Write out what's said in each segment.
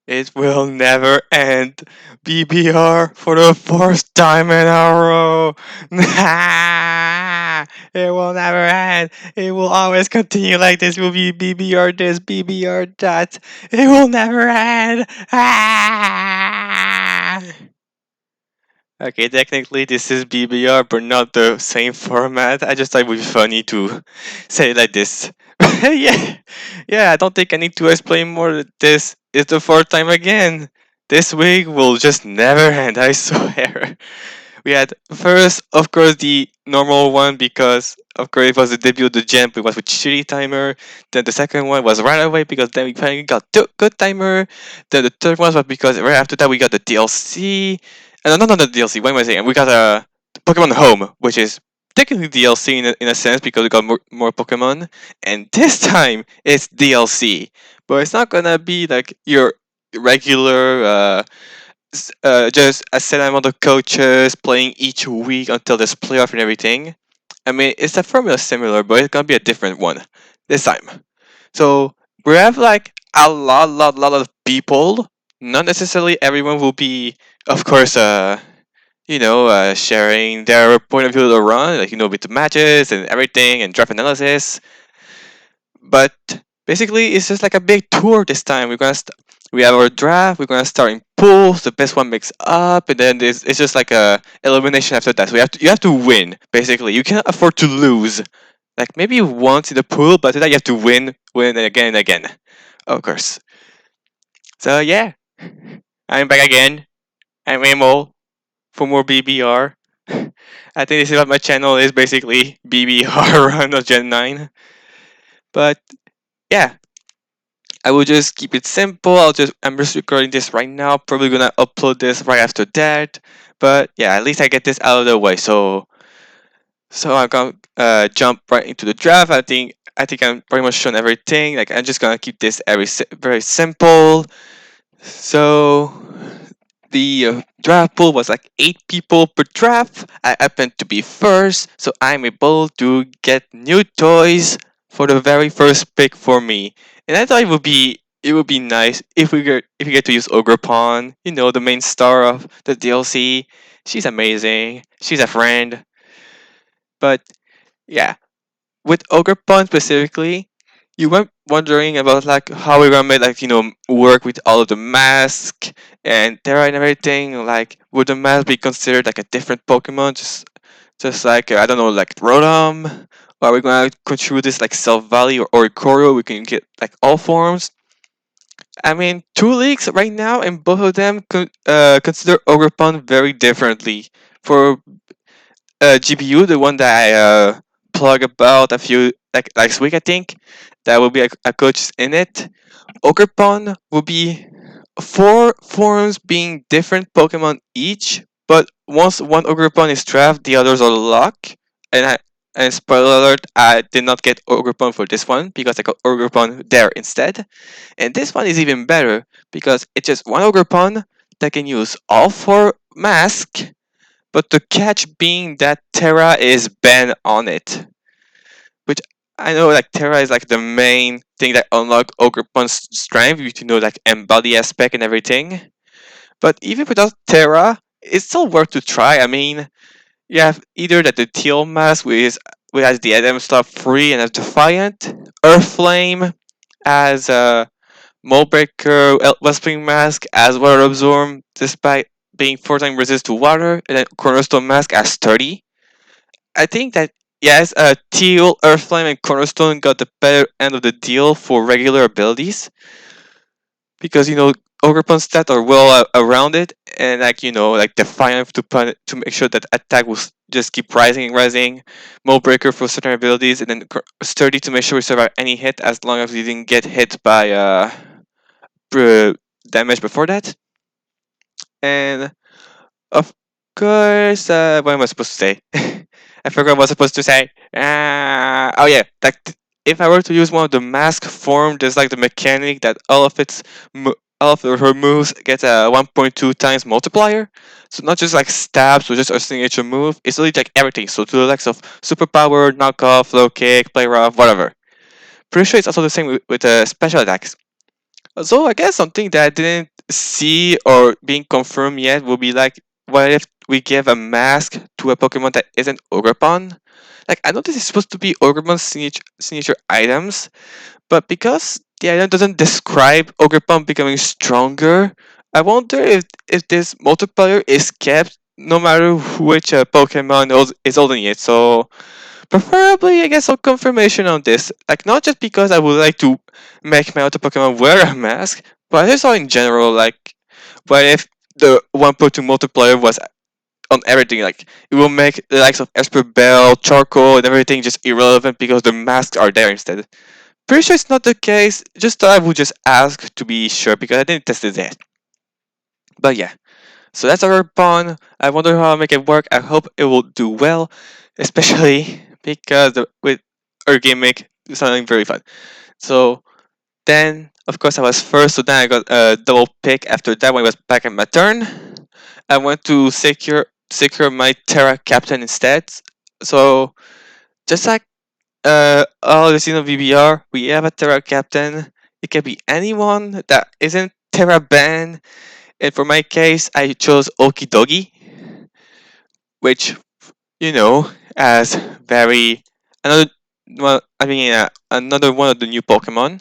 It will never end. BBR for the fourth time in a row. Nah, it will never end. It will always continue like this. Will be BBR this, BBR that. It will never end. Ah! Okay, technically this is BBR, but not the same format. I just thought it would be funny to say it like this. yeah, yeah. I don't think I need to explain more. This is the fourth time again. This week will just never end. I swear. We had first, of course, the normal one because, of course, it was the debut of the jump. It was with shitty timer. Then the second one was right away because then we finally got good timer. Then the third one was because right after that we got the DLC. And no, not the DLC. What am I saying? We got Pokemon Home, which is technically DLC in a sense because we got more Pokemon. And this time it's DLC, but it's not gonna be like your regular. Just a set amount of coaches playing each week until there's playoff and everything. I mean, it's a formula similar, but it's gonna be a different one this time. So we have like a lot of people. Not necessarily everyone will be, of course, sharing their point of view of the run, like with the matches and everything and draft analysis. But basically, it's just like a big tour this time. We have our draft. We're gonna start in pools. The best one makes up, and then it's just like a elimination after that. So you have to win. Basically, you cannot afford to lose. Like maybe once in the pool, but after that you have to win again and again. Of course. So yeah, I'm back again. I'm Amo for more BBR. I think this is what my channel is basically BBR Run of Gen 9. But yeah, I will just keep it simple. I'm just recording this right now. Probably gonna upload this right after that. But yeah, at least I get this out of the way. So I'm gonna jump right into the draft. I think I'm pretty much shown everything. Like I'm just gonna keep this very simple. So the draft pool was like 8 people per draft. I happened to be first, so I'm able to get new toys for the very first pick for me. And I thought it would be nice if we get to use Ogerpon, the main star of the DLC. She's amazing. She's a friend. But yeah, with Ogerpon specifically, you were wondering about like how we're gonna make work with all of the mask and Terra and everything. Like, would the mask be considered like a different Pokemon, just like I don't know, like Rotom? Or are we gonna contribute this like Self Valley or Ikorio? We can get like all forms. I mean, two leagues right now, and both of them consider Ogerpon very differently. For GPU, the one that I plug about a few like last week, I think that will be a coach in it. Ogerpon will be 4 forms being different Pokemon each, but once one Ogerpon is drafted, the others are locked. And spoiler alert, I did not get Ogerpon for this one because I got Ogerpon there instead. And this one is even better because it's just one Ogerpon that can use all 4 masks, but the catch being that Terra is banned on it. Which I know like Terra is like the main thing that unlock Ogerpon's strength, like embody aspect and everything. But even without Terra, it's still worth to try. I mean, you have either that the Teal mask which has the Adam stuff free and as Defiant, Earth Flame as Moldbreaker, Wellspring Mask as Water Absorb, despite being 4 times resist to water, and then Cornerstone Mask as 30. I think that yes, Teal, Earthflame, and Cornerstone got the better end of the deal for regular abilities because Ogerpon stats are well around it, and like Defiant to make sure that attack will just keep rising and rising, Mold Breaker for certain abilities, and then Sturdy to make sure we survive any hit as long as we didn't get hit by damage before that, and of course, what am I supposed to say? I forgot what I was supposed to say. Oh yeah, like if I were to use one of the mask form, there's like the mechanic that all of her moves get a 1.2 times multiplier. So not just like stabs or just a signature move. It's really like everything. So to the likes of superpower, knockoff, low kick, play rough, whatever. Pretty sure it's also the same with special attacks. So I guess something that I didn't see or being confirmed yet will be like, what if we give a mask to a Pokemon that isn't Ogerpon? Like, I know this is supposed to be Ogerpon's signature items, but because the item doesn't describe Ogerpon becoming stronger, I wonder if this multiplier is kept no matter which Pokemon is holding it. So preferably, I guess, some confirmation on this. Like, not just because I would like to make my other Pokemon wear a mask, but also in general, like, what if the 1.2 multiplier was on everything? Like, it will make the likes of Esper Bell, Charcoal, and everything just irrelevant because the masks are there instead. Pretty sure it's not the case, just thought I would just ask to be sure because I didn't test it yet. But yeah, so that's our pawn. I wonder how I'll make it work. I hope it will do well, especially because with our gimmick it's something very fun. So then, of course, I was first. So then I got a double pick. After that, when it was back at my turn, I went to secure my Terra captain instead. So just like all the season of BBR, we have a Terra captain. It can be anyone that isn't Terra banned. And for my case, I chose Okidogi, which as very another another one of the new Pokemon.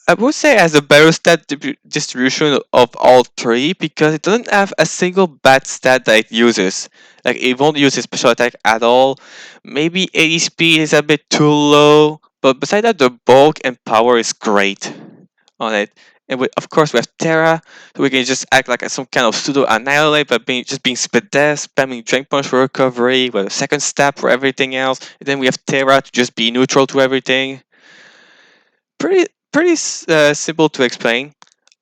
I would say it has a better stat distribution of all three because it doesn't have a single bad stat that it uses. Like it won't use its special attack at all. Maybe 80 speed is a bit too low, but beside that, the bulk and power is great on it. And of course, we have Terra, so we can just act like some kind of pseudo annihilate, but being spit death, spamming Drink Punch for recovery, with a second step for everything else. And then we have Terra to just be neutral to everything. Pretty simple to explain.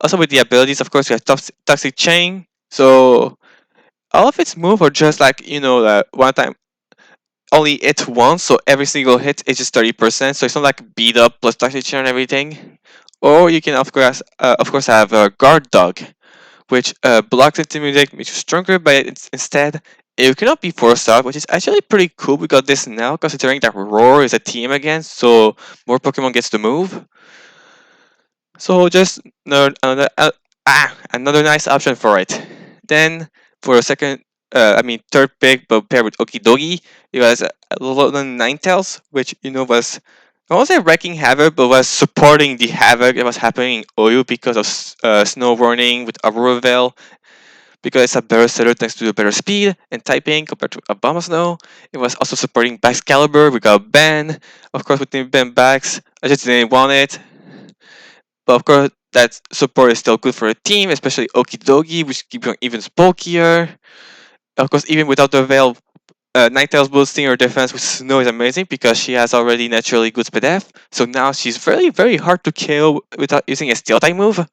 Also with the abilities, of course, we have Toxic Chain. So all of its moves are just like one time only hit once, so every single hit is just 30%. So it's not like beat up plus Toxic Chain and everything. Or you can of course have a Guard Dog, which blocks Intimidate, makes you stronger, but instead it cannot be forced out, which is actually pretty cool. We got this now, considering that Roar is a team again, so more Pokemon gets to move. So just another nice option for it. Then for a second, third pick, but paired with Okidogi, it was a little Ninetales, which was I won't say wrecking havoc, but was supporting the havoc that was happening in Oyu because of Snow Warning with Aurora Veil, because it's a better setter thanks to the better speed and typing compared to Abomasnow. It was also supporting Baxcalibur. We got Ben. Of course, with the Ben Bax, I just didn't want it. But of course, that support is still good for a team, especially Okidogi, which keeps going even bulkier. Of course, even without the Veil, Ninetales boosting her defense with Snow is amazing because she has already naturally good speed F. So now she's very, very hard to kill without using a Steel type move,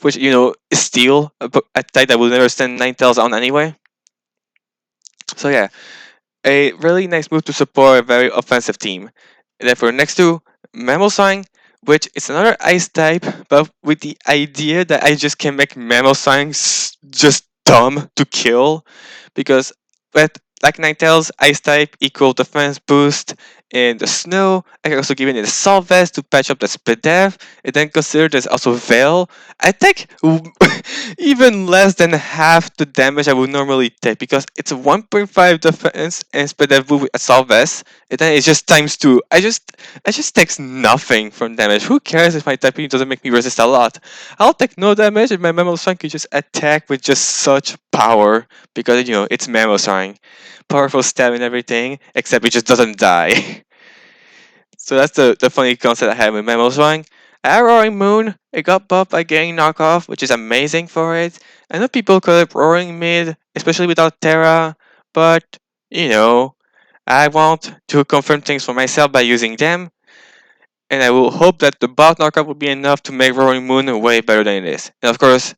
which, is Steel, a type that will never send Ninetales on anyway. So yeah, a really nice move to support a very offensive team. And then for next two, Mamoswine, which is another ice type, but with the idea that I just can make Mamoswine just dumb to kill, because with like Ninetales, ice type equal defense boost in the snow. I can also give it a Salt Vest to patch up the speed def, and then consider there's also Veil. I take even less than half the damage I would normally take because it's a 1.5 defense and speed def with a Salt Vest, and then it's just times 2. I just takes nothing from damage. Who cares if my typing doesn't make me resist a lot? I'll take no damage if my Mamoswine can just attack with just such power because it's Mamoswine. Powerful stab and everything, except it just doesn't die. So that's the funny concept I had with Mamoswine. At Roaring Moon, it got buffed by getting knockoff, which is amazing for it. I know people call it Roaring Mid, especially without Terra, but I want to confirm things for myself by using them, and I will hope that the bot knockoff will be enough to make Roaring Moon way better than it is. And of course,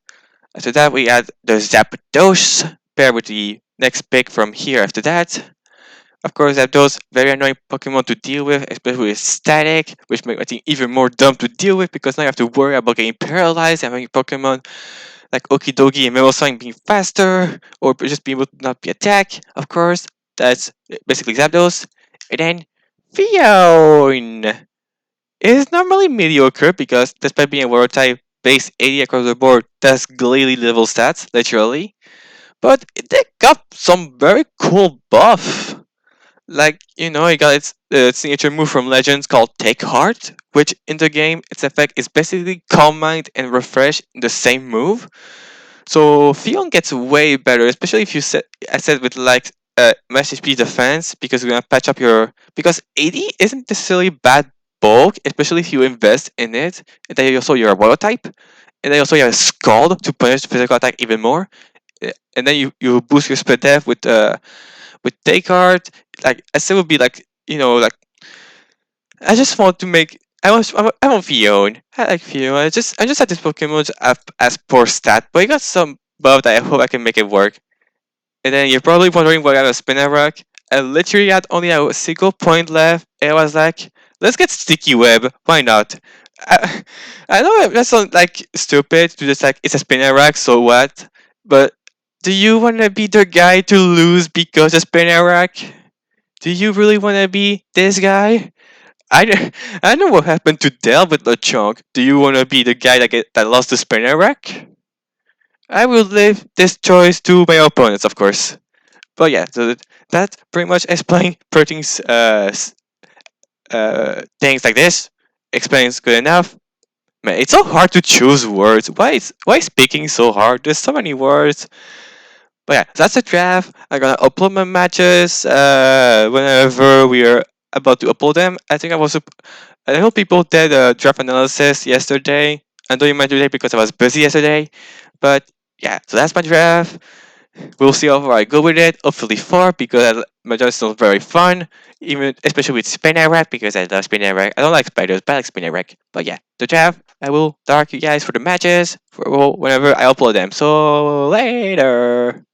after that we add the Zapdos, paired with the next pick from here after that. Of course, Zapdos, very annoying Pokemon to deal with, especially with static, which makes my team even more dumb to deal with because now you have to worry about getting paralyzed and having Pokemon like Okidogi and Mamoswine being faster, or just being able to not be attacked. Of course, that's basically Zapdos. And then Fion is normally mediocre because despite being a water type, base 80 across the board. That's Glalie level stats, literally. But they got some very cool buff. Like, it got its signature move from Legends called Take Heart, which in the game, its effect is basically Calm Mind and Refresh in the same move. So Fion gets way better, especially if you set I said with like mass HP defense, because we're gonna patch up your because 80 isn't necessarily bad bulk, especially if you invest in it. And then also you're a water type, and then also you have Scald to punish the physical attack even more. And then you boost your spell def with take art. Like I still would be like like I just want to make. I want Fion. I like Fion. I just had this Pokemon as poor stat, but I got some buff that I hope I can make it work. And then you're probably wondering why I got a spinner rock. I literally had only a single point left, and I was like, let's get sticky web. Why not? I, I know that sounds like stupid to just like it's a spinner rack, so what? But do you want to be the guy to lose because of spinner rack? Do you really want to be this guy? I know what happened to Dell with LeChonk. Do you want to be the guy that lost the spinner rack? I will leave this choice to my opponents, of course. But yeah, so that pretty much explains Protein's things like this. Explains good enough. Man, it's so hard to choose words. Why is speaking so hard? There's so many words. But yeah, that's the draft. I'm gonna upload my matches whenever we are about to upload them. I hope people did a draft analysis yesterday. I'm doing mine today because I was busy yesterday. But yeah, so that's my draft. We'll see how far I go with it. Hopefully far because my draft is still very fun. Even especially with Spinner Rack because I love Spinner Rack. I don't like spiders, but I like Spinner Rack. But yeah, the draft. I will dark you guys for the matches for whenever I upload them. So later.